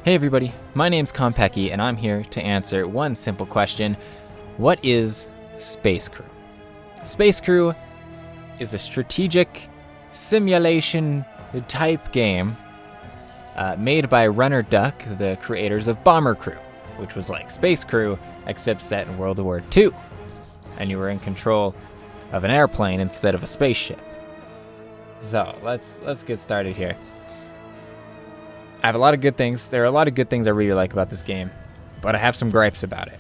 Hey everybody, my name's Khanpeki and I'm here to answer one simple question. What is Space Crew? Space Crew is a strategic simulation type game made by Runner Duck, the creators of Bomber Crew, which was like Space Crew except set in World War II. And you were in control of an airplane instead of a spaceship. So let's get started here. I have a lot of good things. There are a lot of good things I really like about this game, but I have some gripes about it.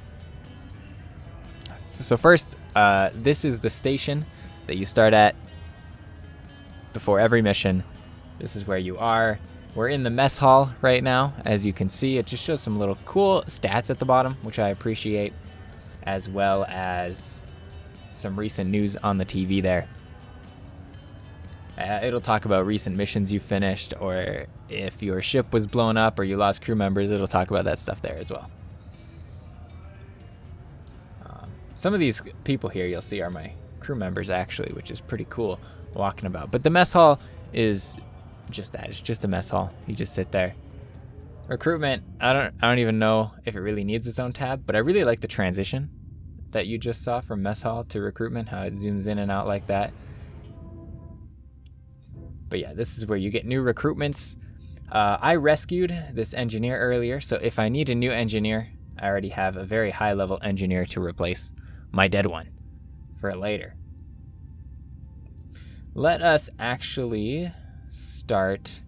So first, this is the station that you start at before every mission. This is where you are. We're in the mess hall right now. As you can see, it just shows some little cool stats at the bottom, which I appreciate, as well as some recent news on the TV there. It'll talk about recent missions you finished, or if your ship was blown up or you lost crew members, it'll talk about that stuff there as well. Some of these people here you'll see are my crew members actually, which is pretty cool walking about. But the mess hall is just that. It's just a mess hall. You just sit there. Recruitment, I don't even know if it really needs its own tab, but I really like the transition that you just saw from mess hall to recruitment, how it zooms in and out like that. But yeah, this is where you get new recruitments. I rescued this engineer earlier, so if I need a new engineer, I already have a very high level engineer to replace my dead one for later. Let us actually start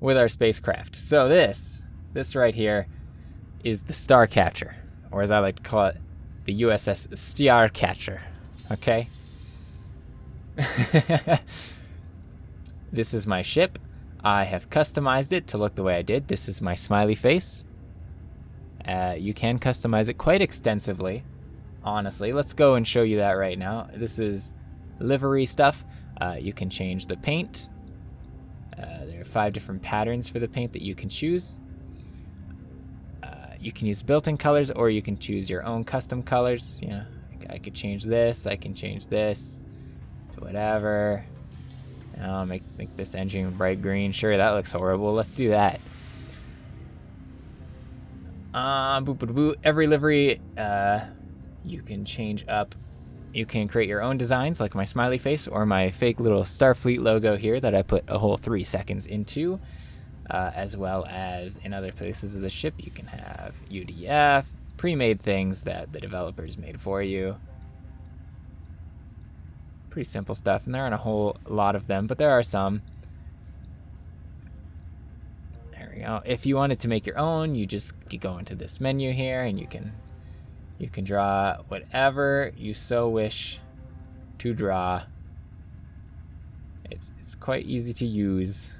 with our spacecraft. So this right here is the Starcatcher, or as I like to call it, the USS Starcatcher. Okay? This is my ship. I have customized it to look the way I did. This is my smiley face. You can customize it quite extensively, honestly. Let's go and show you that right now. This is livery stuff. You can change the paint. There are 5 different patterns for the paint that you can choose. You can use built-in colors, or you can choose your own custom colors. You know, I could change this. I can change this to whatever. Make this engine bright green. Sure, that looks horrible. Let's do that. Every livery you can change up. You can create your own designs, like my smiley face or my fake little Starfleet logo here that I put a whole 3 seconds into. As well as in other places of the ship, you can have UDF, pre-made things that the developers made for you. Pretty simple stuff, and there aren't a whole lot of them, but there are some. There we go. If you wanted to make your own, you just go into this menu here, and you can draw whatever you so wish to draw. It's quite easy to use,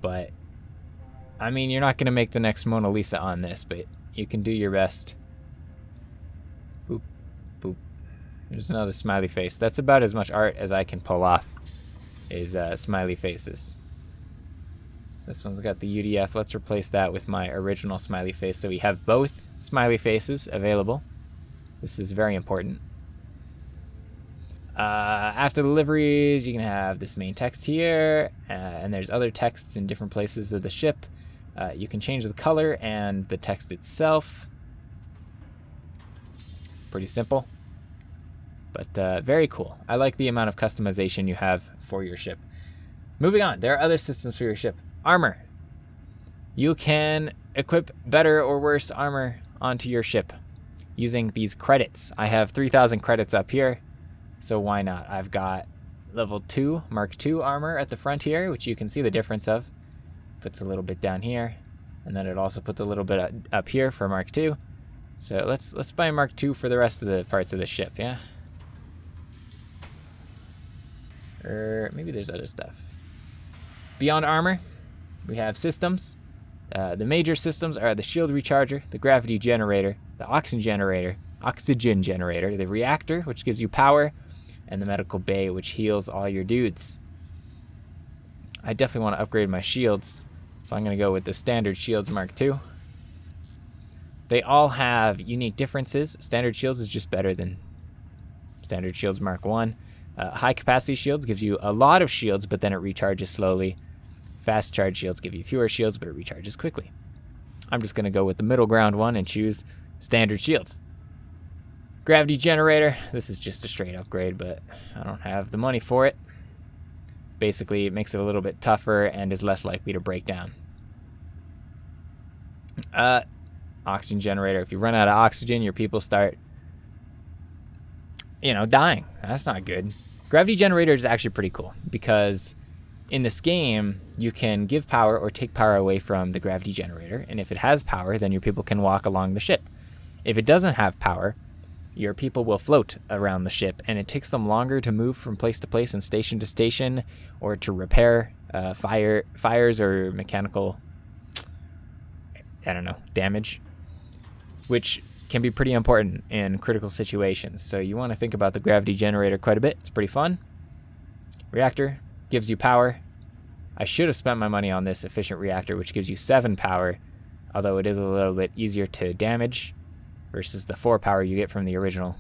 but I mean, you're not going to make the next Mona Lisa on this, but you can do your best. Boop, boop. There's another smiley face. That's about as much art as I can pull off, is smiley faces. This one's got the UDF. Let's replace that with my original smiley face, so we have both smiley faces available. This is very important. After the liveries, you can have this main text here, and there's other texts in different places of the ship. You can change the color and the text itself. Pretty simple, but very cool. I like the amount of customization you have for your ship. Moving on, there are other systems for your ship. Armor. You can equip better or worse armor onto your ship using these credits. I have 3,000 credits up here, so why not? I've got level 2 Mark II armor at the front here, which you can see the difference of. Puts a little bit down here, and then it also puts a little bit up here for Mark II. So let's buy Mark II for the rest of the parts of the ship, yeah? Or maybe there's other stuff. Beyond armor, we have systems. The major systems are the shield recharger, the gravity generator, the oxygen generator, the reactor, which gives you power, and the medical bay, which heals all your dudes. I definitely want to upgrade my shields, so I'm going to go with the standard shields Mark II. They all have unique differences. Standard shields is just better than standard shields Mark I. High capacity shields gives you a lot of shields, but then it recharges slowly. Fast charge shields give you fewer shields, but it recharges quickly. I'm just going to go with the middle ground one and choose standard shields. Gravity generator. This is just a straight upgrade, but I don't have the money for it. Basically, it makes it a little bit tougher and is less likely to break down. Oxygen generator. If you run out of oxygen, your people start, dying. That's not good. Gravity generator is actually pretty cool because in this game, you can give power or take power away from the gravity generator. And if it has power, then your people can walk along the ship. If it doesn't have power, your people will float around the ship, and it takes them longer to move from place to place and station to station, or to repair fires or mechanical, damage, which can be pretty important in critical situations. So you want to think about the gravity generator quite a bit. It's pretty fun. Reactor gives you power. I should have spent my money on this efficient reactor, which gives you 7 power, although it is a little bit easier to damage versus the 4 power you get from the original.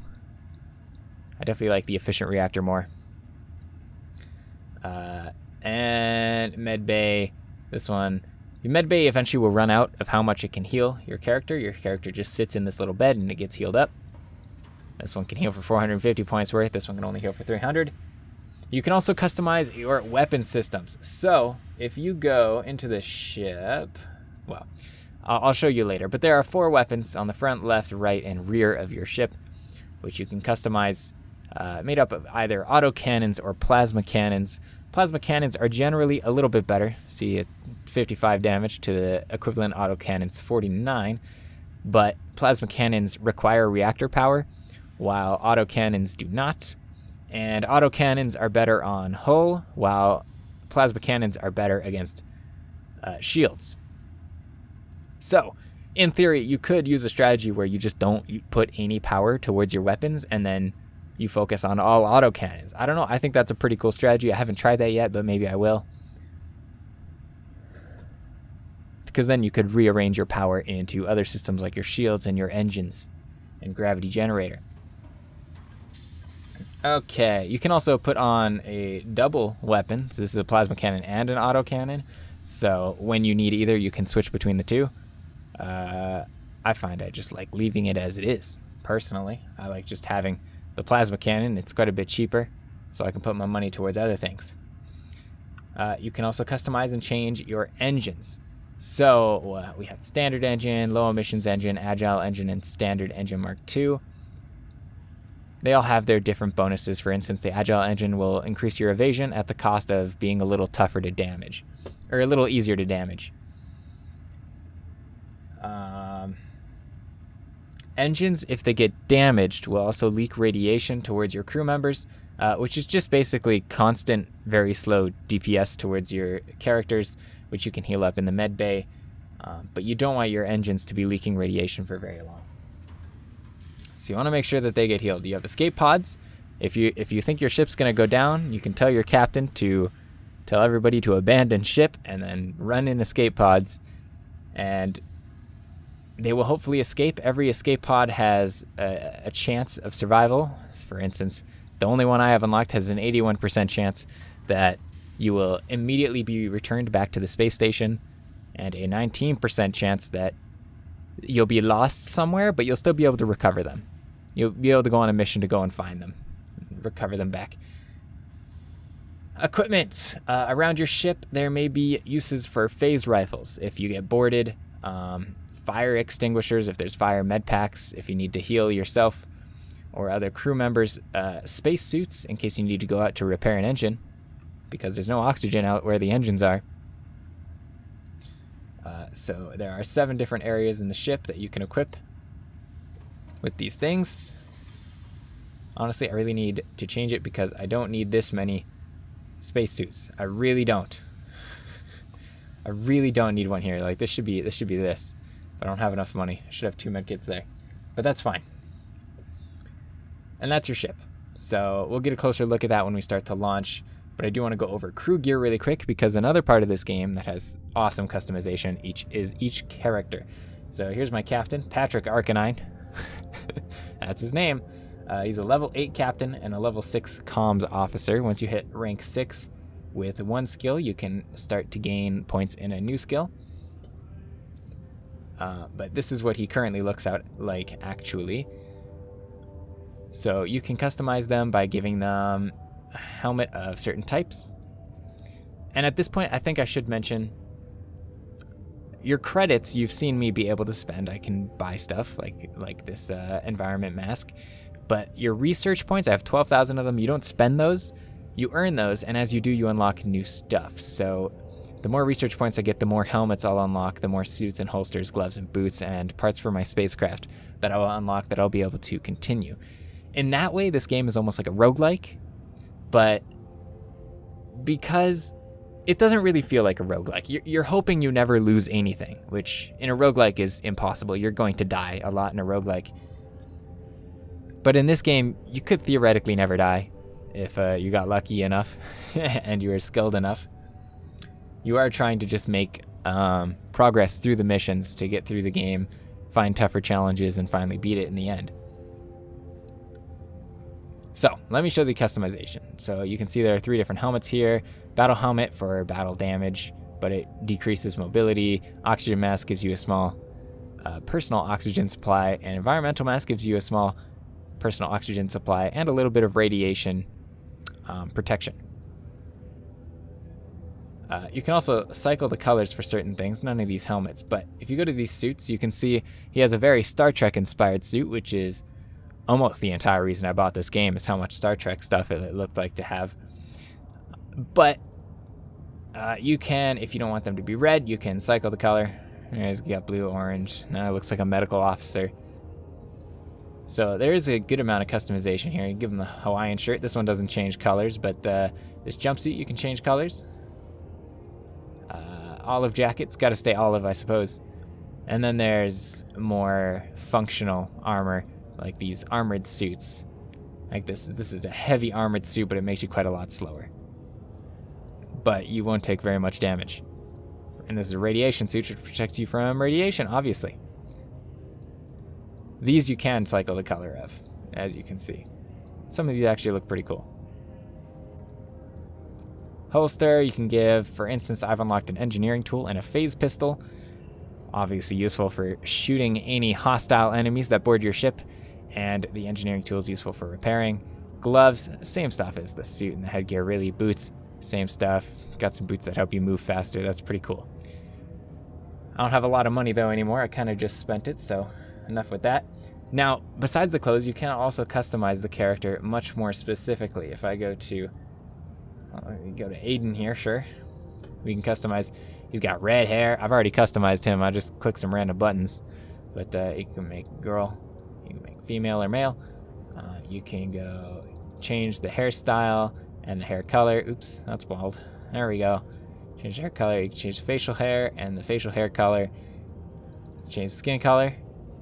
I definitely like the efficient reactor more. And med bay, this one. The med bay eventually will run out of how much it can heal your character. Your character just sits in this little bed and it gets healed up. This one can heal for 450 points worth. This one can only heal for 300. You can also customize your weapon systems. So if you go into the ship, well, I'll show you later, but there are 4 weapons on the front, left, right, and rear of your ship, which you can customize, made up of either autocannons or plasma cannons. Plasma cannons are generally a little bit better. See, 55 damage to the equivalent autocannons 49, but plasma cannons require reactor power, while autocannons do not. And autocannons are better on hull, while plasma cannons are better against shields. So, in theory, you could use a strategy where you just don't put any power towards your weapons, and then you focus on all autocannons. I don't know. I think that's a pretty cool strategy. I haven't tried that yet, but maybe I will. Because then you could rearrange your power into other systems like your shields and your engines and gravity generator. Okay, you can also put on a double weapon. So this is a plasma cannon and an autocannon. So when you need either, you can switch between the two. I find I just like leaving it as it is, personally. I like just having the plasma cannon. It's quite a bit cheaper, so I can put my money towards other things. You can also customize and change your engines. So we have standard engine, low emissions engine, agile engine, and standard engine Mark II. They all have their different bonuses. For instance, the agile engine will increase your evasion at the cost of being a little tougher to damage, or a little easier to damage. Engines, if they get damaged, will also leak radiation towards your crew members, which is just basically constant, very slow DPS towards your characters, which you can heal up in the med bay. But you don't want your engines to be leaking radiation for very long. So you want to make sure that they get healed. You have escape pods. If you think your ship's going to go down, you can tell your captain to tell everybody to abandon ship and then run in escape pods, and they will hopefully escape. Every escape pod has a chance of survival. For instance, the only one I have unlocked has an 81% chance that you will immediately be returned back to the space station, and a 19% chance that you'll be lost somewhere, but you'll still be able to recover them. You'll be able to go on a mission to go and find them, recover them back. Equipment. Around your ship, there may be uses for phase rifles if you get boarded, fire extinguishers if there's fire med packs, if you need to heal yourself or other crew members, space suits in case you need to go out to repair an engine, because there's no oxygen out where the engines are. So there are 7 different areas in the ship that you can equip with these things. Honestly, I really need to change it because I don't need this many spacesuits. I really don't. I really don't need one here. Like this should be this. But I don't have enough money. I should have 2 medkits there. But that's fine. And that's your ship. So we'll get a closer look at that when we start to launch. But I do want to go over crew gear really quick, because another part of this game that has awesome customization is each character. So here's my captain, Patrick Arcanine. That's his name. He's a level 8 captain and a level 6 comms officer. Once you hit rank 6, with one skill, you can start to gain points in a new skill. But this is what he currently looks out like, actually. So you can customize them by giving them a helmet of certain types. And at this point, I think I should mention your credits. You've seen me be able to spend. I can buy stuff like this environment mask. But your research points, I have 12,000 of them. You don't spend those, you earn those, and as you do, you unlock new stuff. So the more research points I get, the more helmets I'll unlock, the more suits and holsters, gloves and boots, and parts for my spacecraft that I will unlock that I'll be able to continue. In that way, this game is almost like a roguelike, but because it doesn't really feel like a roguelike. You're hoping you never lose anything, which in a roguelike is impossible. You're going to die a lot in a roguelike. But in this game, you could theoretically never die if you got lucky enough and you were skilled enough. You are trying to just make progress through the missions to get through the game, find tougher challenges, and finally beat it in the end. So let me show the customization. So you can see there are 3 different helmets here. Battle helmet for battle damage, but it decreases mobility. Oxygen mask gives you a small personal oxygen supply, and environmental mask gives you a small personal oxygen supply and a little bit of radiation protection. You can also cycle the colors for certain things, none of these helmets, but if you go to these suits, you can see he has a very Star Trek inspired suit, which is almost the entire reason I bought this game, is how much Star Trek stuff it looked like to have. But you can, if you don't want them to be red, you can cycle the color. There's got blue, orange. Now it looks like a medical officer. So there is a good amount of customization here. You give them the Hawaiian shirt. This one doesn't change colors, but this jumpsuit you can change colors. Olive jacket's got to stay olive, I suppose. And then there's more functional armor, like these armored suits. Like this is a heavy armored suit, but it makes you quite a lot slower. But you won't take very much damage. And this is a radiation suit, which protects you from radiation, obviously. These you can cycle the color of, as you can see. Some of these actually look pretty cool. Holster, you can give, for instance, I've unlocked an engineering tool and a phase pistol. Obviously useful for shooting any hostile enemies that board your ship. And the engineering tool is useful for repairing. Gloves, same stuff as the suit and the headgear, really. Boots, same stuff. Got some boots that help you move faster. That's pretty cool. I don't have a lot of money though anymore. I kind of just spent it, so enough with that. Now, besides the clothes, you can also customize the character much more specifically. If I go to Aiden here, sure. We can customize. He's got red hair. I've already customized him. I just click some random buttons. But you can make girl, you can make female or male. You can go change the hairstyle and the hair color. Oops, that's bald. There we go. Change the hair color. You can change the facial hair and the facial hair color. Change the skin color.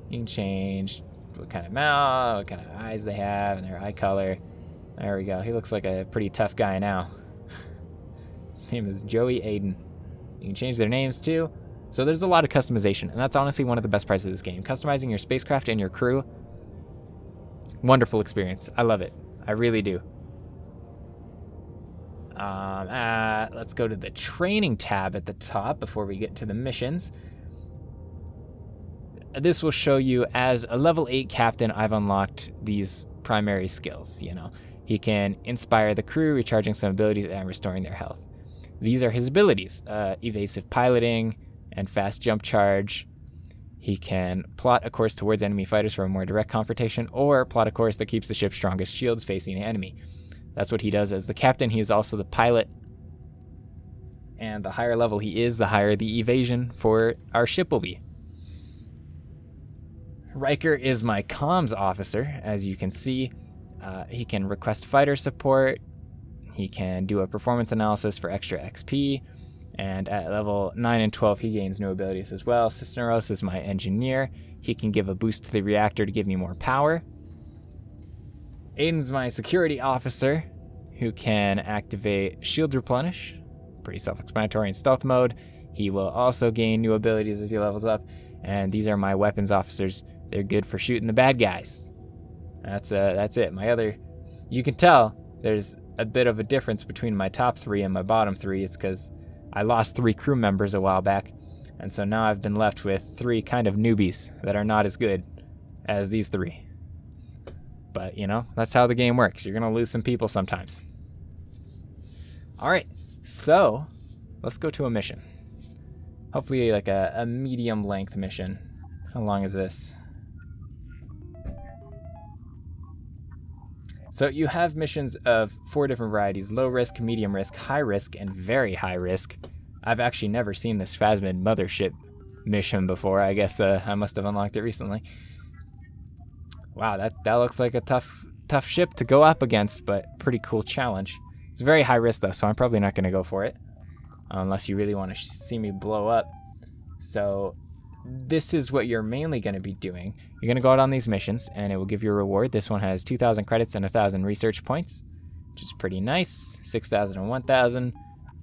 You can change what kind of mouth, what kind of eyes they have, and their eye color. There we go. He looks like a pretty tough guy now. His name is Joey Aiden. You can change their names too. So there's a lot of customization, and that's honestly one of the best parts of this game. Customizing your spacecraft and your crew. Wonderful experience. I love it. I really do. Let's go to the training tab at the top before we get to the missions. This will show you, as a level 8 captain, I've unlocked these primary skills. You know, he can inspire the crew, recharging some abilities and restoring their health. These are his abilities: evasive piloting and fast jump charge. He can plot a course towards enemy fighters for a more direct confrontation, or plot a course that keeps the ship's strongest shields facing the enemy. That's what he does as the captain. He is also the pilot. And the higher level he is, the higher the evasion for our ship will be. Riker is my comms officer, as you can see. He can request fighter support. He can do a performance analysis for extra XP. And at level 9 and 12, he gains new abilities as well. Cisneros is my engineer. He can give a boost to the reactor to give me more power. Aiden's my security officer, who can activate shield replenish. Pretty self-explanatory in stealth mode. He will also gain new abilities as he levels up. And these are my weapons officers. They're good for shooting the bad guys. That's it. My other, you can tell there's a bit of a difference between my top 3 and my bottom 3. It's because I lost 3 crew members a while back, and so now I've been left with 3 kind of newbies that are not as good as these 3. But, you know, that's how the game works. You're going to lose some people sometimes. Alright, so let's go to a mission. Hopefully like a medium length mission. How long is this? So you have missions of 4 different varieties: low risk, medium risk, high risk, and very high risk. I've actually never seen this Phasmid mothership mission before. I guess I must have unlocked it recently. Wow, that looks like a tough ship to go up against, but pretty cool challenge. It's very high risk though, so I'm probably not going to go for it. Unless you really want to see me blow up. So this is what you're mainly going to be doing. You're going to go out on these missions, and it will give you a reward. This one has 2,000 credits and 1,000 research points, which is pretty nice. 6,000 and 1,000,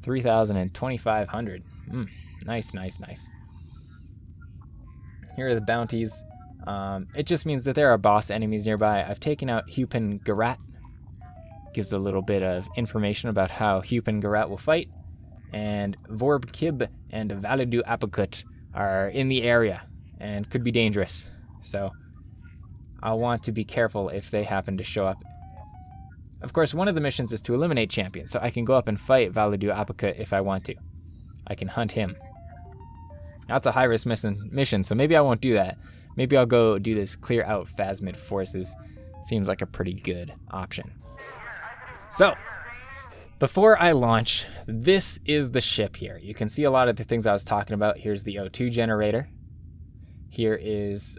3,000 and 2,500. Nice, nice, nice. Here are the bounties. It just means that there are boss enemies nearby. I've taken out Hupin Garat. Gives a little bit of information about how Hupin Garat will fight. And Vorb Kib and Valadu Apakut are in the area and could be dangerous. So I'll want to be careful if they happen to show up. Of course, one of the missions is to eliminate champions, so I can go up and fight Valadu Apakut if I want to. I can hunt him. That's a high-risk mission, so maybe I won't do that. Maybe I'll go do this clear out Phasmid forces. Seems like a pretty good option. So, before I launch, this is the ship here. You can see a lot of the things I was talking about. Here's the O2 generator. Here is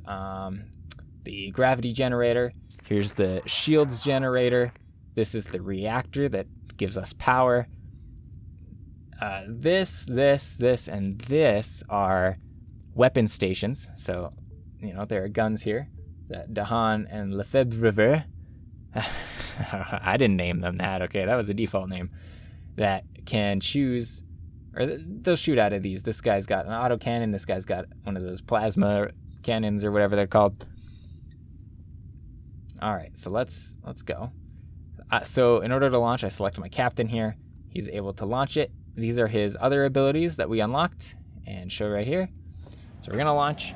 the gravity generator. Here's the shields generator. This is the reactor that gives us power. This, and this are weapon stations. So, you know, there are guns here. That Dahan and Lefebvre. I didn't name them that. Okay, that was a default name. That can choose, or they'll shoot out of these. This guy's got an auto cannon. This guy's got one of those plasma cannons or whatever they're called. All right, so let's go. So in order to launch, I select my captain here. He's able to launch it. These are his other abilities that we unlocked and show right here. So we're gonna launch.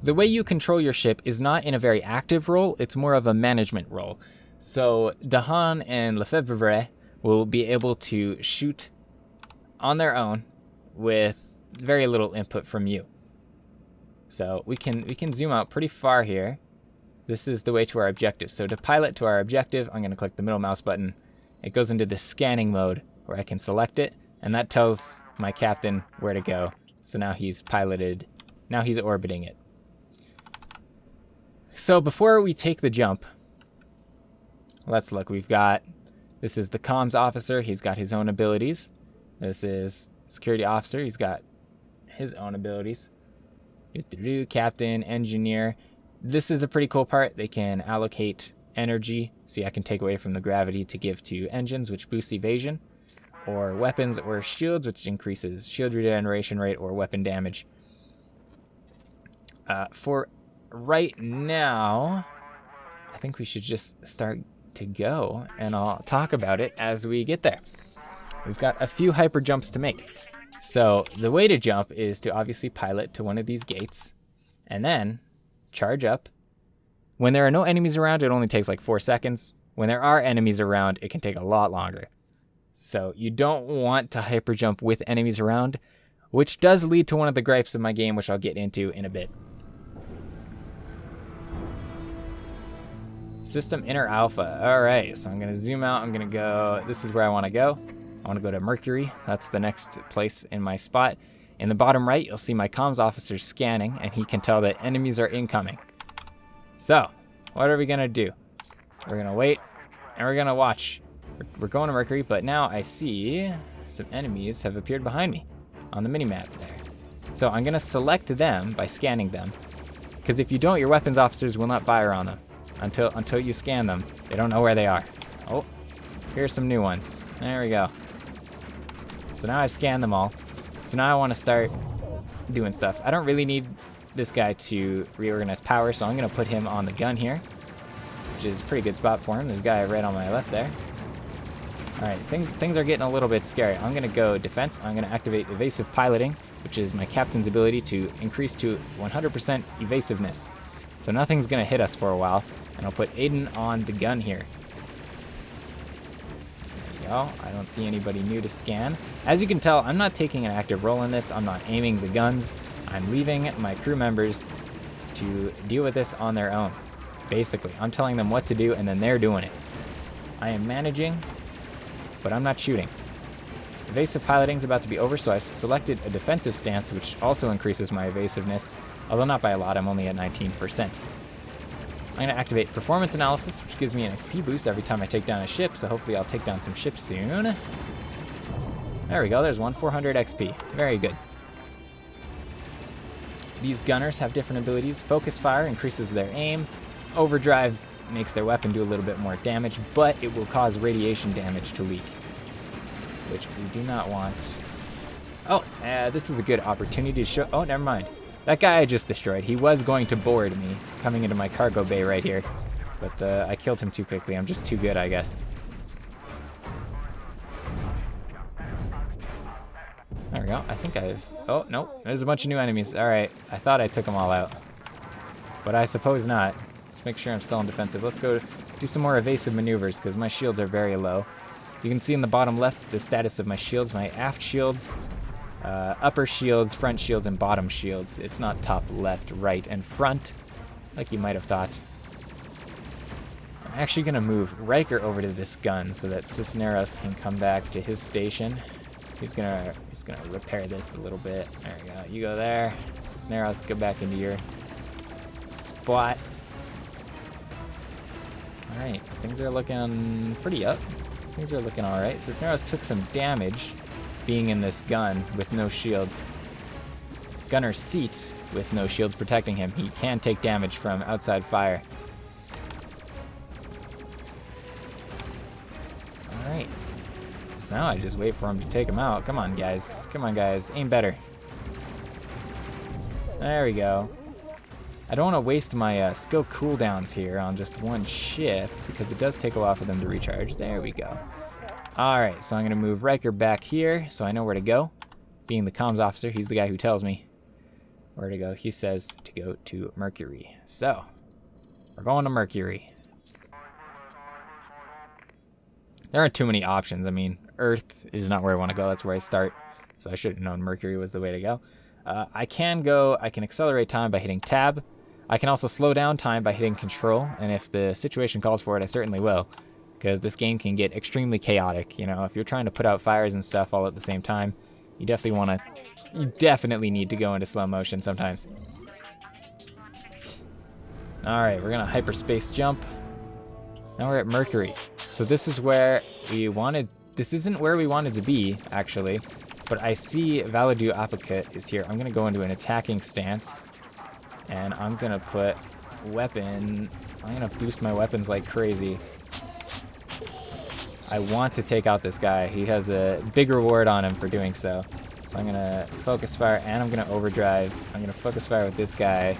The way you control your ship is not in a very active role, it's more of a management role. So Dahan and Lefebvre will be able to shoot on their own with very little input from you. So we can zoom out pretty far here. This is the way to our objective. So to pilot to our objective, I'm going to click the middle mouse button. It goes into the scanning mode where I can select it, and that tells my captain where to go. So now he's piloted, now he's orbiting it. So before we take the jump, let's look. This is the comms officer. He's got his own abilities. This is security officer. He's got his own abilities. Captain, engineer. This is a pretty cool part. They can allocate energy. See, I can take away from the gravity to give to engines, which boosts evasion, or weapons or shields, which increases shield regeneration rate or weapon damage. For right now, I think we should just start to go, and I'll talk about it as we get there. We've got a few hyper jumps to make. So the way to jump is to obviously pilot to one of these gates and then charge up. When there are no enemies around, it only takes like 4 seconds. When there are enemies around, it can take a lot longer. So you don't want to hyper jump with enemies around, which does lead to one of the gripes of my game, which I'll get into in a bit. System Inner Alpha. All right, so I'm going to zoom out. I'm going to go, this is where I want to go. I want to go to Mercury. That's the next place in my spot. In the bottom right, you'll see my comms officer scanning, and he can tell that enemies are incoming. So, what are we going to do? We're going to wait, and we're going to watch. We're going to Mercury, but now I see some enemies have appeared behind me on the minimap there. So I'm going to select them by scanning them, because if you don't, your weapons officers will not fire on them. Until you scan them. They don't know where they are. Oh, here's some new ones. There we go. So now I've scanned them all. So now I want to start doing stuff. I don't really need this guy to reorganize power, so I'm going to put him on the gun here. which is a pretty good spot for him. There's a guy right on my left there. Alright, things are getting a little bit scary. I'm going to go defense. I'm going to activate evasive piloting, which is my captain's ability to increase to 100% evasiveness. So nothing's going to hit us for a while. And I'll put Aiden on the gun here. There we go. I don't see anybody new to scan. As you can tell, I'm not taking an active role in this. I'm not aiming the guns. I'm leaving my crew members to deal with this on their own. Basically, I'm telling them what to do and then they're doing it. I am managing, but I'm not shooting. Evasive piloting is about to be over, so I've selected a defensive stance, which also increases my evasiveness, although not by a lot. I'm only at 19%. I'm going to activate performance analysis, which gives me an XP boost every time I take down a ship, so hopefully I'll take down some ships soon. There we go, there's one, 400 XP. Very good. These gunners have different abilities. Focus fire increases their aim. Overdrive makes their weapon do a little bit more damage, but it will cause radiation damage to leak, which we do not want. Oh, this is a good opportunity to show. Oh, never mind. That guy I just destroyed, he was going to board me coming into my cargo bay right here, but I killed him too quickly. I'm just too good, I guess. There we go. I think I've... Oh, no. There's a bunch of new enemies. All right. I thought I took them all out, but I suppose not. Let's make sure I'm still on defensive. Let's go do some more evasive maneuvers because my shields are very low. You can see in the bottom left the status of my shields. My aft shields, upper shields, front shields, and bottom shields. It's not top, left, right, and front like you might have thought. I'm actually going to move Riker over to this gun so that Cisneros can come back to his station. He's gonna repair this a little bit. There we go. You go there. Cisneros, go back into your spot. All right, things are looking pretty up. Things are looking all right. Cisneros took some damage being in this gun with no shields. Gunner's seat with no shields protecting him. He can take damage from outside fire. All right. So now I just wait for him to take him out. Come on, guys. Come on, guys. Aim better. There we go. I don't want to waste my skill cooldowns here on just one ship because it does take a while for them to recharge. There we go. All right, so I'm going to move Riker back here so I know where to go. Being the comms officer, he's the guy who tells me where to go. He says to go to Mercury. So, we're going to Mercury. There aren't too many options. I mean, Earth is not where I want to go. That's where I start. So I should have known Mercury was the way to go. I can accelerate time by hitting tab. I can also slow down time by hitting control. And if the situation calls for it, I certainly will. Because this game can get extremely chaotic. You know, if you're trying to put out fires and stuff all at the same time, you definitely need to go into slow motion sometimes. All right, we're gonna hyperspace jump. Now we're at Mercury. So this is where we wanted, this isn't where we wanted to be, actually, but I see Valadu Apicut is here. I'm gonna go into an attacking stance, and I'm gonna put weapon, I'm gonna boost my weapons like crazy. I want to take out this guy. He has a big reward on him for doing so. So I'm gonna focus fire and I'm gonna overdrive. I'm gonna focus fire with this guy.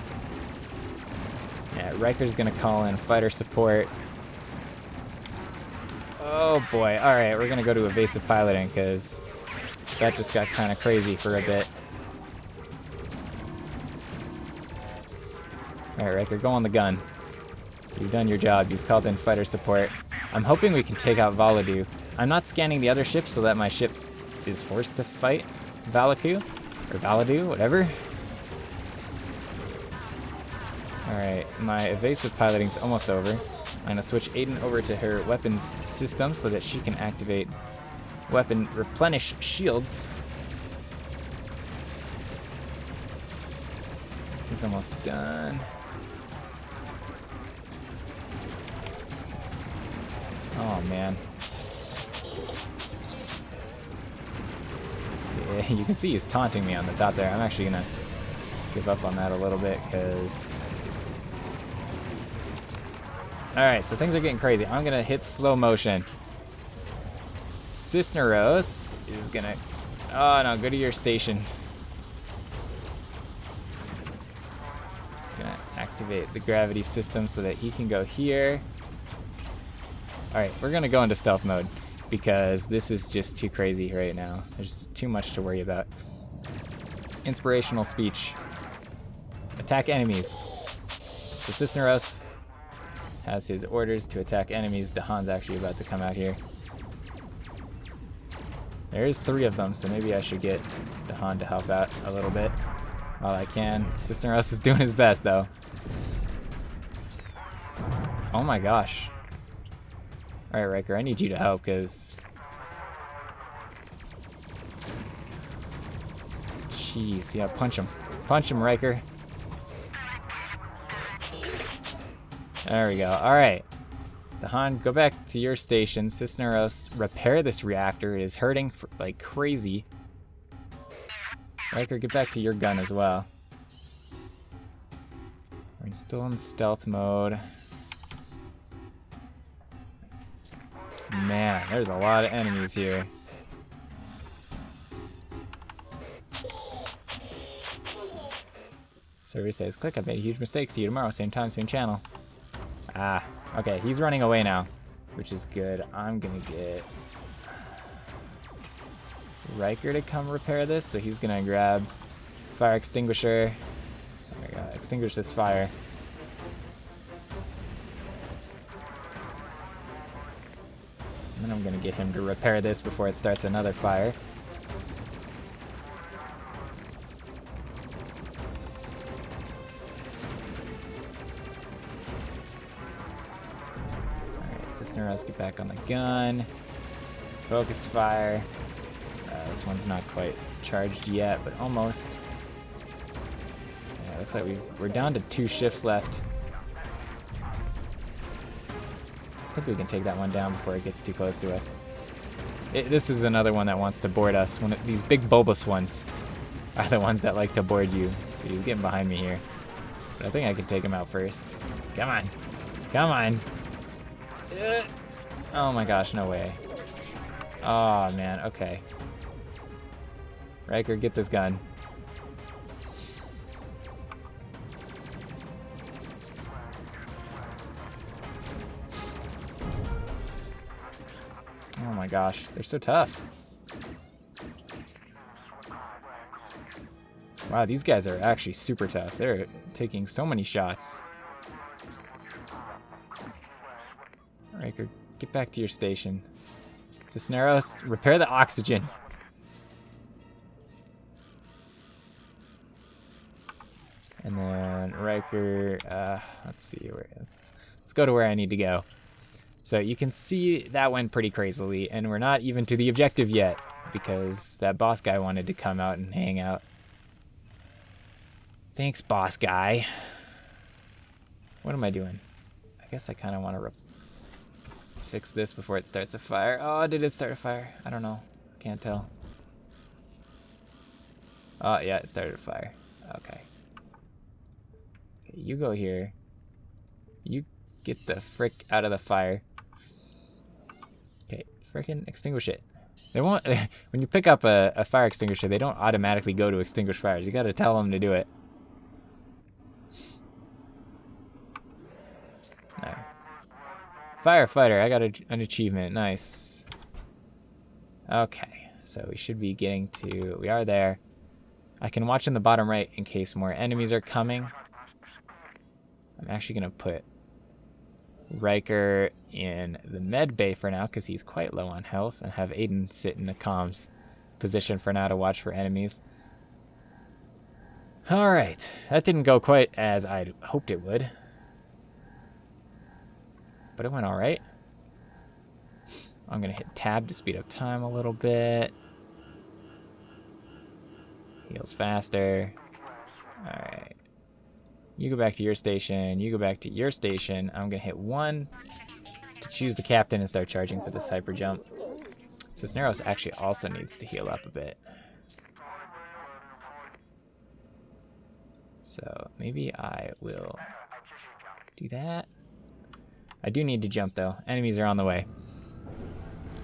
Yeah, Riker's gonna call in fighter support. Oh boy, all right, we're gonna go to evasive piloting because that just got kind of crazy for a bit. All right, Riker, go on the gun. You've done your job, you've called in fighter support. I'm hoping we can take out Valadu. I'm not scanning the other ships so that my ship is forced to fight Valadu, or Valadu, whatever. All right, my evasive piloting's almost over. I'm gonna switch Aiden over to her weapons system so that she can activate weapon replenish shields. He's almost done. Oh man. Yeah, you can see he's taunting me on the top there. I'm actually gonna give up on that a little bit because... Alright, so things are getting crazy. I'm gonna hit slow motion. Cisneros is gonna... Oh no, go to your station. He's gonna activate the gravity system so that he can go here. Alright, we're gonna go into stealth mode because this is just too crazy right now. There's too much to worry about. Inspirational speech. Attack enemies. So Cisneros has his orders to attack enemies. Dahan's actually about to come out here. There is 3 of them, so maybe I should get Dahan to help out a little bit while I can. Cisneros is doing his best, though. Oh my gosh. Alright, Riker, I need you to help, because... Jeez, yeah, punch him. Punch him, Riker. There we go. Alright. Dahan, go back to your station. Cisneros, repair this reactor. It is hurting like crazy. Riker, get back to your gun as well. We're still in stealth mode. Man, there's a lot of enemies here. Survey says, click, I've made a huge mistake. See you tomorrow, same time, same channel. Ah, okay, he's running away now, which is good. I'm gonna get Riker to come repair this, so he's gonna grab fire extinguisher. There we go, extinguish this fire. And then I'm gonna get him to repair this before it starts another fire. Cisneros, get back on the gun. Focus fire. This one's not quite charged yet, but almost. Yeah, looks like we're down to 2 ships left. I think we can take that one down before it gets too close to us. This is another one that wants to board us. These big bulbous ones are the ones that like to board you. So he's getting behind me here. But I think I can take him out first. Come on. Come on. Oh my gosh, no way. Oh man, okay. Riker, get this gun. Oh my gosh, they're so tough. Wow, these guys are actually super tough. They're taking so many shots. Riker, get back to your station. Cisneros, repair the oxygen. And then Riker, let's see where let's go to where I need to go. So you can see that went pretty crazily, and we're not even to the objective yet because that boss guy wanted to come out and hang out. Thanks, boss guy. What am I doing? I guess I kind of want to fix this before it starts a fire. Oh, did it start a fire? I don't know. Can't tell. Oh, yeah, it started a fire. Okay. Okay, you go here. You get the frick out of the fire. Okay, frickin' extinguish it. They won't. When you pick up a fire extinguisher, they don't automatically go to extinguish fires. You gotta tell them to do it. There. Firefighter, I got an achievement. Nice. Okay, so we should be getting to... We are there. I can watch in the bottom right in case more enemies are coming. I'm actually going to put Riker in the med bay for now because he's quite low on health, and have Aiden sit in the comms position for now to watch for enemies. Alright, that didn't go quite as I hoped it would. But it went alright. I'm going to hit tab to speed up time a little bit. Heals faster. Alright. You go back to your station. You go back to your station. I'm going to hit 1 to choose the captain and start charging for this hyper jump. Cisneros actually also needs to heal up a bit. So maybe I will do that. I do need to jump though. Enemies are on the way.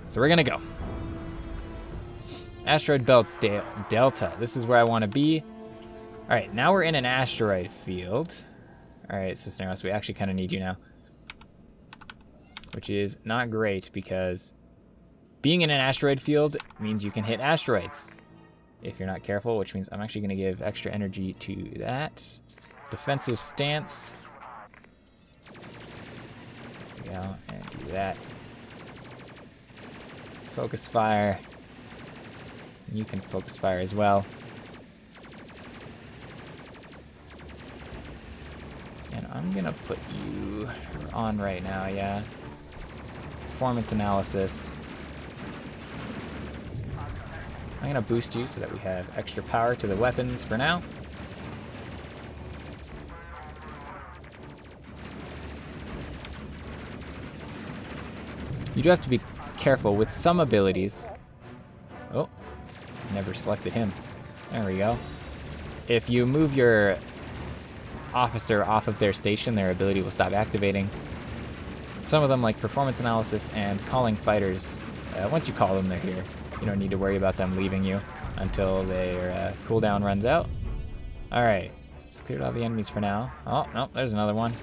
So we're gonna go. Asteroid Belt Delta. This is where I want to be. All right, now we're in an asteroid field. All right, Cisneros, we actually kind of need you now. which is not great because being in an asteroid field means you can hit asteroids if you're not careful, which means I'm actually going to give extra energy to that. Defensive stance. There we go, and do that. Focus fire. You can focus fire as well. And I'm gonna put you on right now, yeah. Performance analysis. I'm gonna boost you so that we have extra power to the weapons for now. You do have to be careful with some abilities. Oh, never selected him. There we go. If you move your officer off of their station, their ability will stop activating. Some of them, like performance analysis and calling fighters, once you call them, they're here. You don't need to worry about them leaving you until their cooldown runs out. Alright, cleared all the enemies for now. Oh, no, there's another one.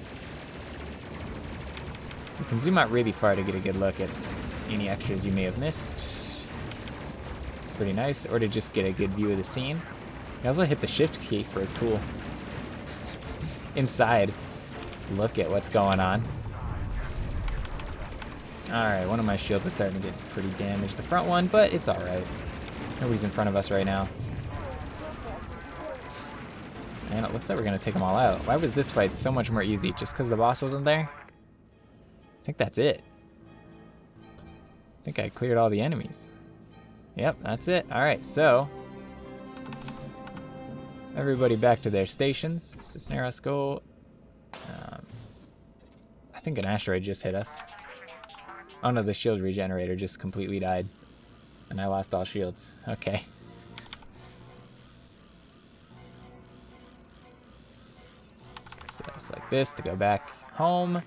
You can zoom out really far to get a good look at any extras you may have missed. Pretty nice, or to just get a good view of the scene. You also hit the shift key for a tool. Inside, look at what's going on. Alright, one of my shields is starting to get pretty damaged. The front one, but it's alright. Nobody's in front of us right now. And it looks like we're going to take them all out. Why was this fight so much more easy? Just because the boss wasn't there? I think that's it. I think I cleared all the enemies. Yep, that's it. Alright, so everybody back to their stations. Cisneros, go. I think an asteroid just hit us. Oh no, the shield regenerator just completely died. And I lost all shields. Okay. So just like this to go back home.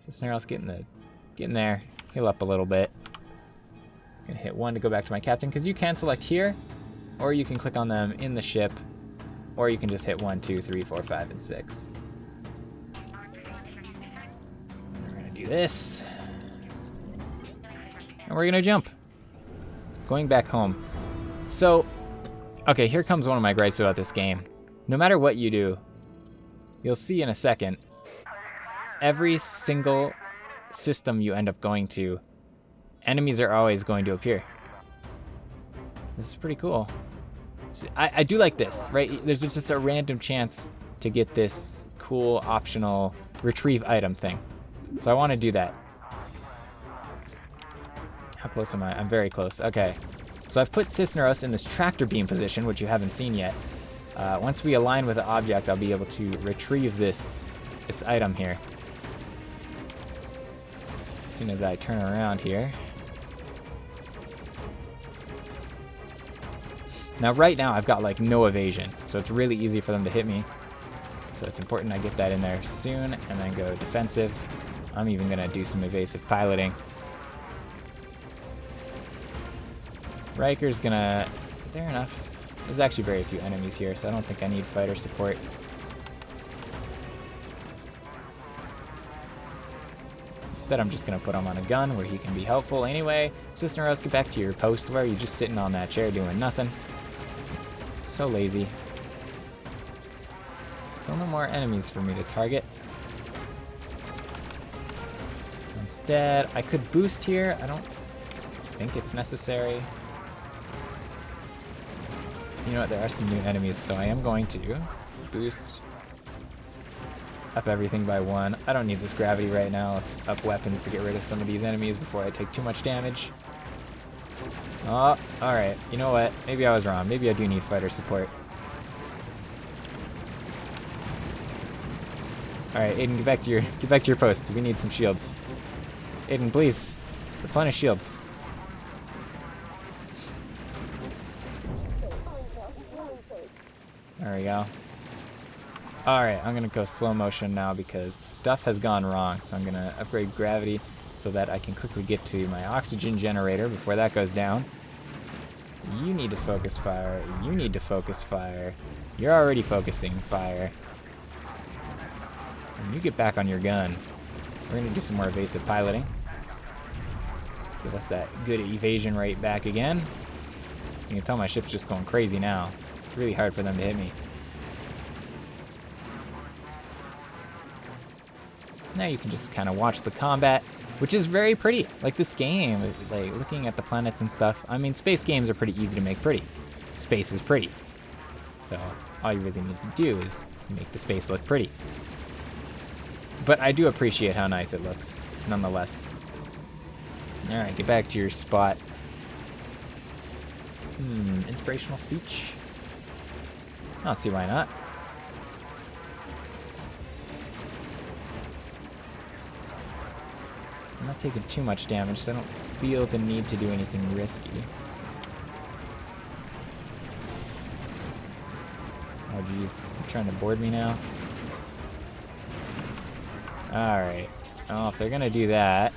Cisneros getting there. Heal up a little bit. Gonna hit 1 to go back to my captain, because you can select here, or you can click on them in the ship, or you can just hit 1, 2, 3, 4, 5, and 6. We're gonna do this. And we're gonna jump. Going back home. So, okay, here comes one of my gripes about this game. No matter what you do, you'll see in a second, every single system you end up going to, enemies are always going to appear. This is pretty cool. So I do like this, right? There's just a random chance to get this cool optional retrieve item thing. So I want to do that. How close am I? I'm very close. Okay. So I've put Cisneros in this tractor beam position, which you haven't seen yet. Once we align with the object, I'll be able to retrieve this item here. As soon as I turn around here. Now right now I've got like no evasion, so it's really easy for them to hit me. So it's important I get that in there soon and then go defensive. I'm even gonna do some evasive piloting. Riker's gonna, is there enough? There's actually very few enemies here, so I don't think I need fighter support. Instead, I'm just gonna put him on a gun where he can be helpful anyway. Cisneros, get back to your post. Where are you just sitting on that chair doing nothing? So lazy. Still no more enemies for me to target. So instead, I could boost here. I don't think it's necessary. You know what, there are some new enemies, so I am going to boost up everything by 1. I don't need this gravity right now. Let's up weapons to get rid of some of these enemies before I take too much damage. Oh, alright. You know what? Maybe I was wrong. Maybe I do need fighter support. Alright, Aiden, get back to your post. We need some shields. Aiden, please. Replenish shields. There we go. Alright, I'm gonna go slow motion now because stuff has gone wrong, so I'm gonna upgrade gravity so that I can quickly get to my oxygen generator before that goes down. You need to focus fire. You need to focus fire. You're already focusing fire. And you get back on your gun. We're gonna do some more evasive piloting. Give us that good evasion rate back again. You can tell my ship's just going crazy now. It's really hard for them to hit me. Now you can just kind of watch the combat, which is very pretty. Like this game, like looking at the planets and stuff. I mean, space games are pretty easy to make pretty. Space is pretty. So all you really need to do is make the space look pretty. But I do appreciate how nice it looks, nonetheless. All right, get back to your spot. Inspirational speech? I don't see why not. I'm not taking too much damage, so I don't feel the need to do anything risky. Oh jeez, you're trying to board me now? Alright. Oh, if they're gonna do that...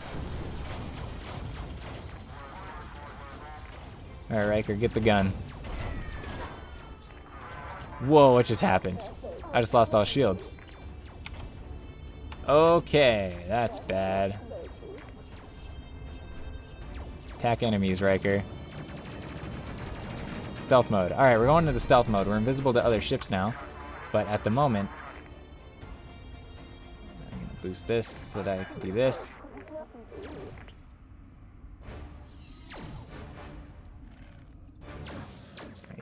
Alright, Riker, get the gun. Whoa, what just happened? I just lost all shields. Okay, that's bad. Attack enemies, Riker. Stealth mode. Alright, we're going into the stealth mode. We're invisible to other ships now. But at the moment... I'm gonna boost this so that I can do this.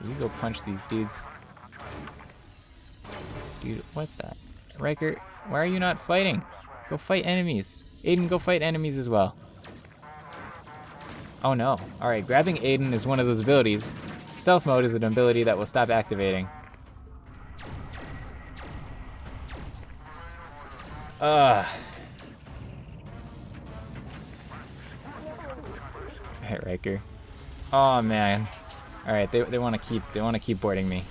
You go punch these dudes. Dude, what the? Riker, why are you not fighting? Go fight enemies. Aiden, go fight enemies as well. Oh no. Alright, grabbing Aiden is one of those abilities. Stealth mode is an ability that will stop activating. Alright, Riker. Oh man. Alright, they want to keep boarding me.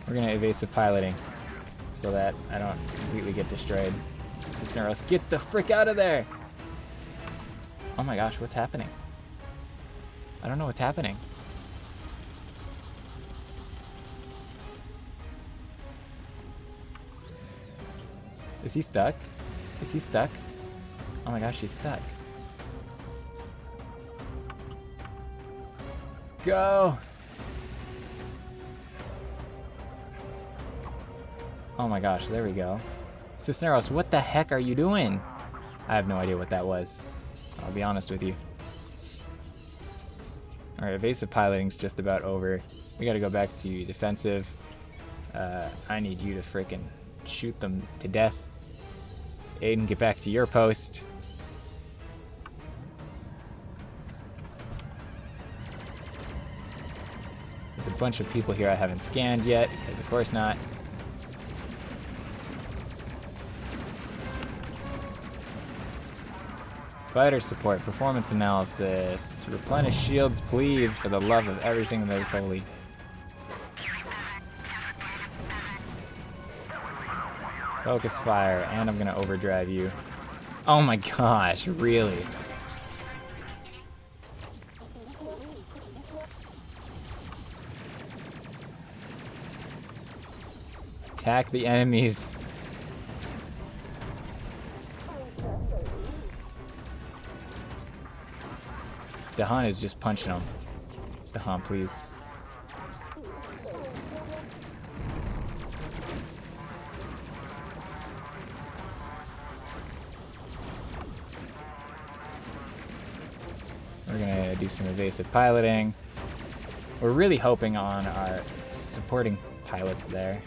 We're gonna evasive piloting so that I don't completely get destroyed. Cisneros, get the frick out of there! Oh my gosh, what's happening? I don't know what's happening. Is he stuck? Is he stuck? Oh my gosh, he's stuck. Go! Oh my gosh, there we go. Cisneros, what the heck are you doing? I have no idea what that was. I'll be honest with you. Alright, evasive piloting's just about over. We gotta go back to defensive. I need you to frickin' shoot them to death. Aiden, get back to your post. There's a bunch of people here I haven't scanned yet, because of course not. Fighter support, performance analysis. Replenish shields, please, for the love of everything that is holy. Focus fire, and I'm gonna overdrive you. Oh my gosh, really? Attack the enemies. Dahan is just punching him. Dahan, please. We're gonna do some evasive piloting. We're really hoping on our supporting pilots there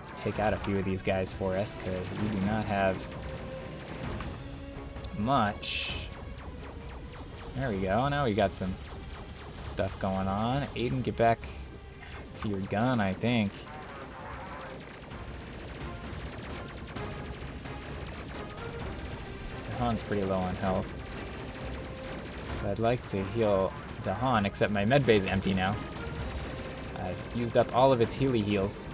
to take out a few of these guys for us, because we do not have much. There we go. Now we got some stuff going on. Aiden, get back to your gun, I think. Dahan's pretty low on health. So I'd like to heal Dahan, except my medbay is empty now. I've used up all of its heals.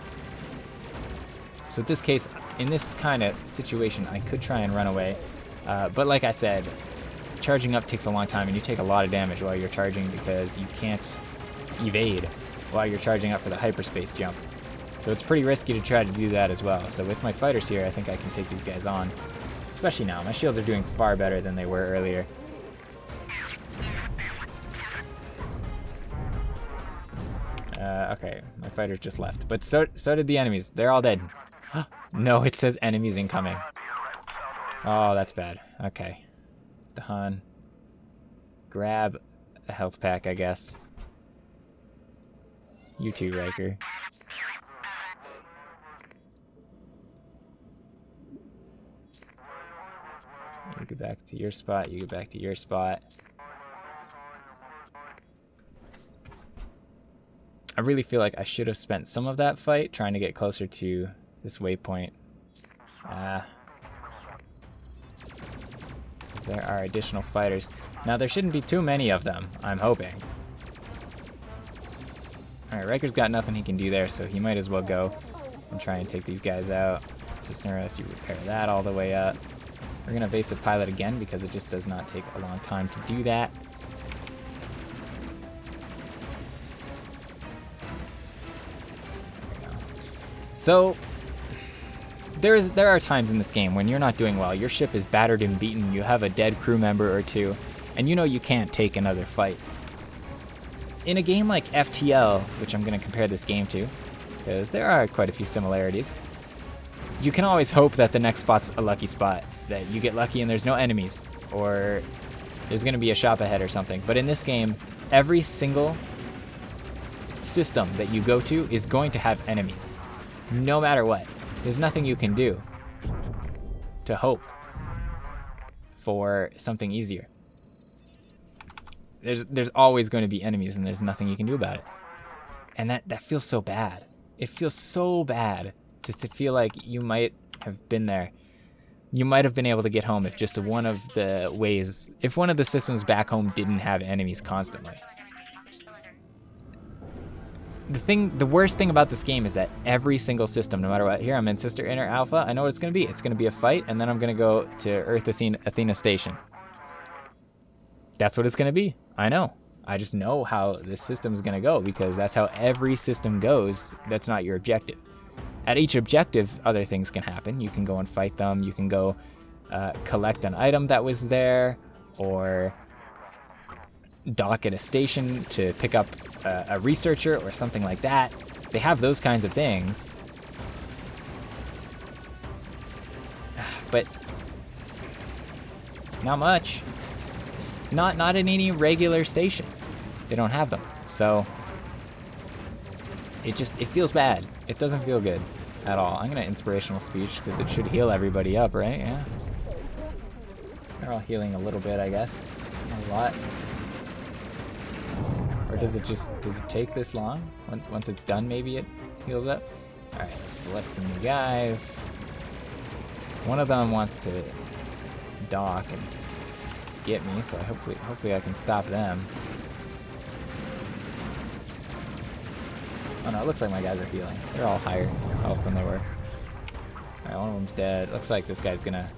So in this case, in this kind of situation, I could try and run away. But like I said, charging up takes a long time, and you take a lot of damage while you're charging because you can't evade while you're charging up for the hyperspace jump. So it's pretty risky to try to do that as well. So with my fighters here, I think I can take these guys on. Especially now. My shields are doing far better than they were earlier. Okay, my fighters just left. But so did the enemies. They're all dead. No, it says enemies incoming. Oh, that's bad. Okay. Dahan. Grab a health pack, I guess. You too, Riker. You go back to your spot, you go back to your spot. I really feel like I should have spent some of that fight trying to get closer to this waypoint. There are additional fighters. Now there shouldn't be too many of them, I'm hoping. Alright, Riker's got nothing he can do there, so he might as well go and try and take these guys out. Cisneros, you repair that all the way up. We're gonna evasive pilot again because it just does not take a long time to do that. So there are times in this game when you're not doing well. Your ship is battered and beaten. You have a dead crew member or two, and you know you can't take another fight. In a game like FTL, which I'm going to compare this game to, because there are quite a few similarities, you can always hope that the next spot's a lucky spot, that you get lucky and there's no enemies, or there's going to be a shop ahead or something. But in this game, every single system that you go to is going to have enemies. No matter what. There's nothing you can do to hope for something easier. There's always going to be enemies and there's nothing you can do about it. And that feels so bad. It feels so bad to feel like you might have been there. You might have been able to get home if just one of the systems back home didn't have enemies constantly. The worst thing about this game is that every single system, no matter what, here I'm in Sister Inner Alpha, I know what it's going to be. It's going to be a fight, and then I'm going to go to Earth Athena Station. That's what it's going to be. I know. I just know how this system's going to go because that's how every system goes. That's not your objective. At each objective, other things can happen. You can go and fight them. You can go collect an item that was there, or dock at a station to pick up a researcher or something like that. They have those kinds of things. But not much. Not in any regular station. They don't have them. So it feels bad. It doesn't feel good at all. I'm gonna inspirational speech because it should heal everybody up, right? Yeah. They're all healing a little bit, I guess. Not a lot. Or does it take this long? Once it's done, maybe it heals up? Alright, let's select some new guys. One of them wants to dock and get me, so hopefully I can stop them. Oh no, it looks like my guys are healing. They're all higher health than they were. Alright, one of them's dead. Looks like this guy's gonna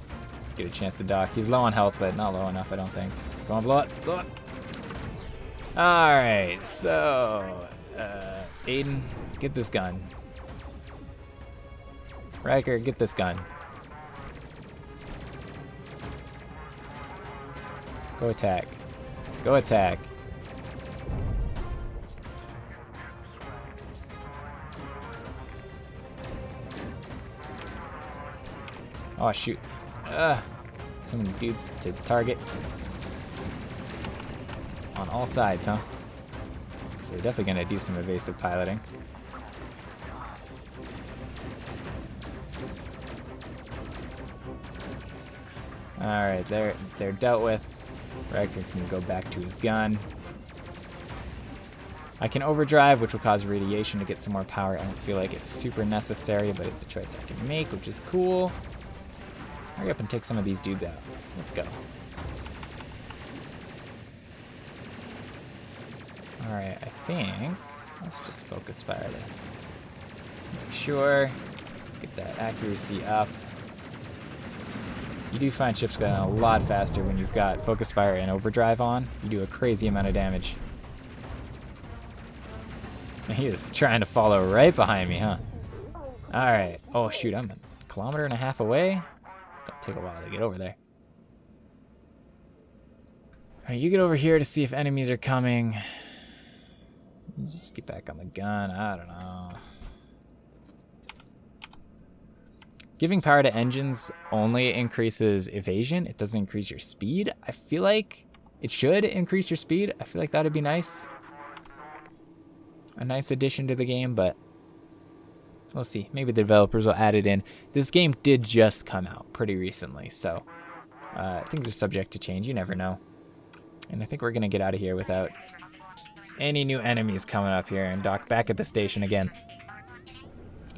get a chance to dock. He's low on health, but not low enough, I don't think. Go on, blow up, blow up! Alright, so Aiden, get this gun. Riker, get this gun. Go attack. Go attack. Oh shoot. So many dudes to target. On all sides, huh? So we're definitely gonna do some evasive piloting. Alright, they're dealt with. Riker can go back to his gun. I can overdrive, which will cause radiation to get some more power. I don't feel like it's super necessary, but it's a choice I can make, which is cool. Hurry up and take some of these dudes out. Let's go. Alright, I think let's just focus fire there. Make sure, get that accuracy up. You do find ships going a lot faster when you've got focus fire and overdrive on. You do a crazy amount of damage. He is trying to follow right behind me, huh? Alright. Oh, shoot. I'm 1.5 kilometers away. It's going to take a while to get over there. Alright, you get over here to see if enemies are coming. Just get back on the gun. I don't know. Giving power to engines only increases evasion. It doesn't increase your speed. I feel like it should increase your speed. I feel like that would be nice. A nice addition to the game, but we'll see. Maybe the developers will add it in. This game did just come out pretty recently, so things are subject to change. You never know. And I think we're going to get out of here without any new enemies coming up here and dock back at the station again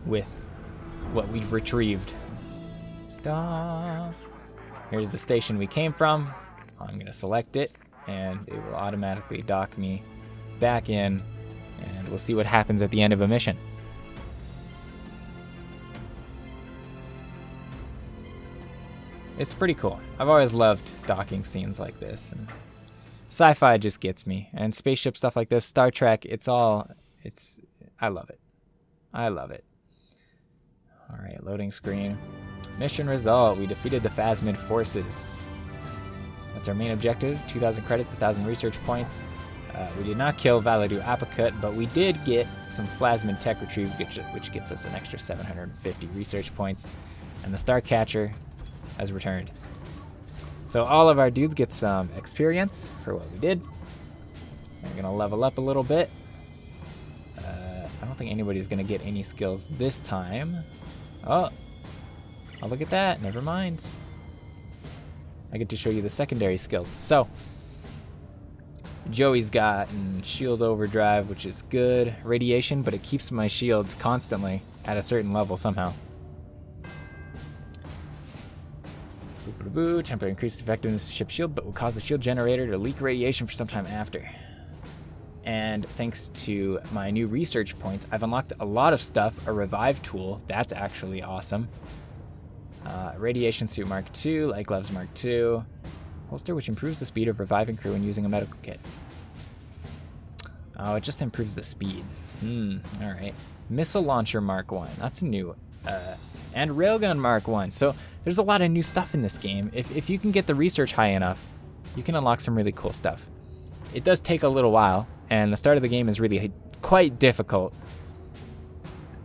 with what we've retrieved. Da. Here's the station we came from. I'm going to select it, and it will automatically dock me back in, and we'll see what happens at the end of a mission. It's pretty cool. I've always loved docking scenes like this, and sci-fi just gets me. And spaceship stuff like this, Star Trek, I love it. I love it. All right, loading screen. Mission result, we defeated the Phasmid forces. That's our main objective, 2,000 credits, 1,000 research points. We did not kill Valadu Apakut, but we did get some Plasmid tech retrieved, which gets us an extra 750 research points. And the Starcatcher has returned. So all of our dudes get some experience for what we did. We're going to level up a little bit. I don't think anybody's going to get any skills this time. Oh, look at that. Never mind. I get to show you the secondary skills. So, Joey's got shield overdrive, which is good. Radiation, but it keeps my shields constantly at a certain level somehow. Temporary increased effectiveness ship shield, but will cause the shield generator to leak radiation for some time after. And thanks to my new research points, I've unlocked a lot of stuff. A revive tool, that's actually awesome. Radiation suit Mark II, light gloves Mark II. Holster, which improves the speed of reviving crew when using a medical kit. Oh, it just improves the speed. Alright. Missile launcher Mark I, that's new. And railgun Mark I. So there's a lot of new stuff in this game. If you can get the research high enough, you can unlock some really cool stuff. It does take a little while, and the start of the game is really quite difficult.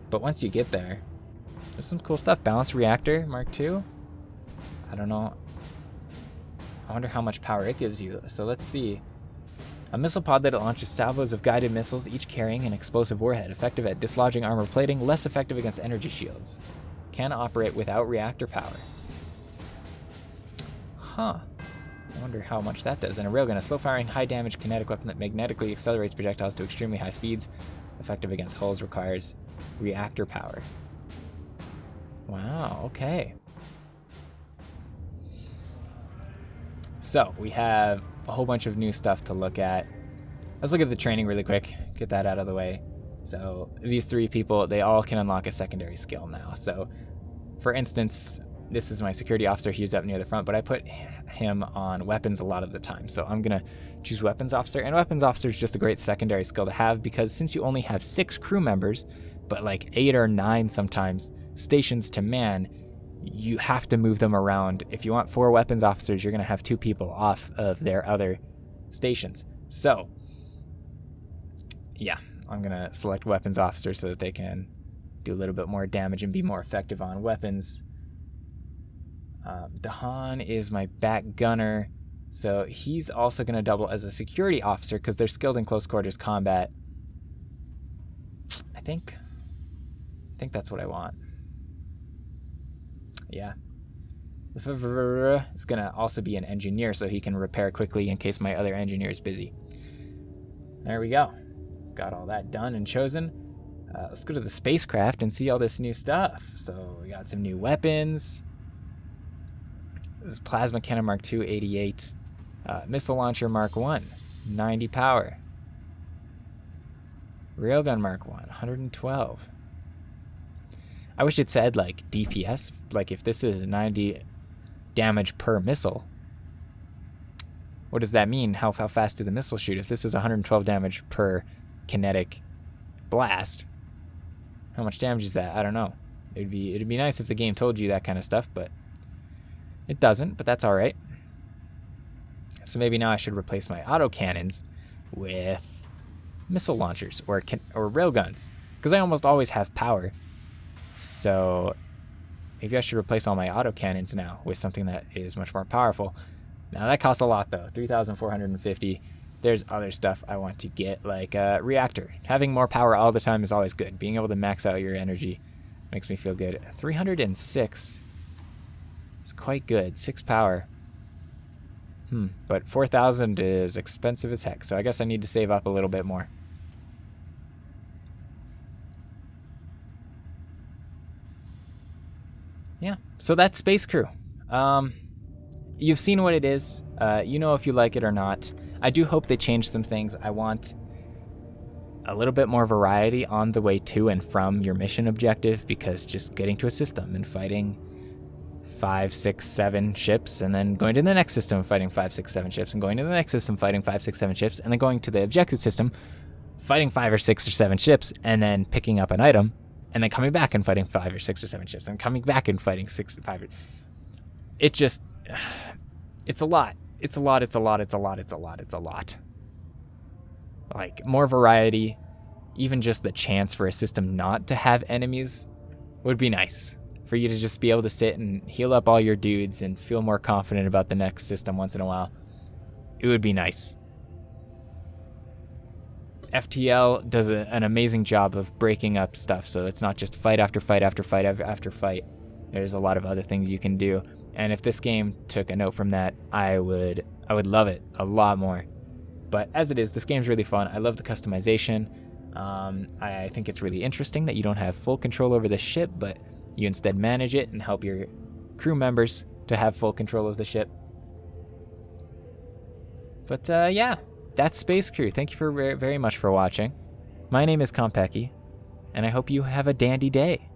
But once you get there, there's some cool stuff. Balanced reactor Mark II. I don't know. I wonder how much power it gives you. So let's see. A missile pod that launches salvos of guided missiles, each carrying an explosive warhead. Effective at dislodging armor plating, less effective against energy shields. Can operate without reactor power. Huh. I wonder how much that does. And a railgun, a slow-firing, high-damage kinetic weapon that magnetically accelerates projectiles to extremely high speeds. Effective against hulls, requires reactor power. Wow, okay. So, we have a whole bunch of new stuff to look at. Let's look at the training really quick. Get that out of the way. So, these three people, they all can unlock a secondary skill now. So, for instance, this is my security officer. He's up near the front, but I put him on weapons a lot of the time. So I'm going to choose weapons officer. And weapons officer is just a great secondary skill to have because since you only have 6 crew members, but like 8 or 9 sometimes stations to man, you have to move them around. If you want 4 weapons officers, you're going to have 2 people off of their other stations. So, yeah, I'm going to select weapons officer so that they can do a little bit more damage and be more effective on weapons. Dahan is my back gunner, so he's also going to double as a security officer because they're skilled in close quarters combat. I think that's what I want. Yeah. It's going to also be an engineer so he can repair quickly in case my other engineer is busy. There we go. Got all that done and chosen. Let's go to the spacecraft and see all this new stuff. So we got some new weapons. This is Plasma Cannon Mark II, 88. Missile Launcher Mark I, 90 power. Railgun Mark I, 112. I wish it said, like, DPS. Like, if this is 90 damage per missile, what does that mean? How fast did the missile shoot? If this is 112 damage per kinetic blast. How much damage is that? I don't know. It'd be nice if the game told you that kind of stuff, but it doesn't, but that's all right. So maybe now I should replace my autocannons with missile launchers or railguns, because I almost always have power. So maybe I should replace all my autocannons now with something that is much more powerful. Now that costs a lot though, 3,450. There's other stuff I want to get, like a reactor. Having more power all the time is always good. Being able to max out your energy makes me feel good. 306 is quite good. 6 power. But 4,000 is expensive as heck, so I guess I need to save up a little bit more. Yeah, so that's Space Crew. You've seen what it is. You know if you like it or not. I do hope they change some things. I want a little bit more variety on the way to and from your mission objective, because just getting to a system and fighting 5, 6, 7 ships, and then going to the next system fighting 5, 6, 7 ships, and going to the next system fighting 5, 6, 7 ships, and then going to the objective system fighting 5 or 6 or 7 ships, and then picking up an item, and then coming back and fighting 5 or 6 or 7 ships, and coming back and fighting 6 or 5. It just, it's a lot. It's a lot, it's a lot, it's a lot, it's a lot, it's a lot. Like, more variety, even just the chance for a system not to have enemies would be nice. For you to just be able to sit and heal up all your dudes and feel more confident about the next system once in a while. It would be nice. FTL does an amazing job of breaking up stuff, so it's not just fight after fight after fight after fight. There's a lot of other things you can do. And if this game took a note from that, I would love it a lot more. But as it is, this game's really fun. I love the customization. I think it's really interesting that you don't have full control over the ship, but you instead manage it and help your crew members to have full control of the ship. But yeah, that's Space Crew. Thank you for very much for watching. My name is Khanpeki, and I hope you have a dandy day.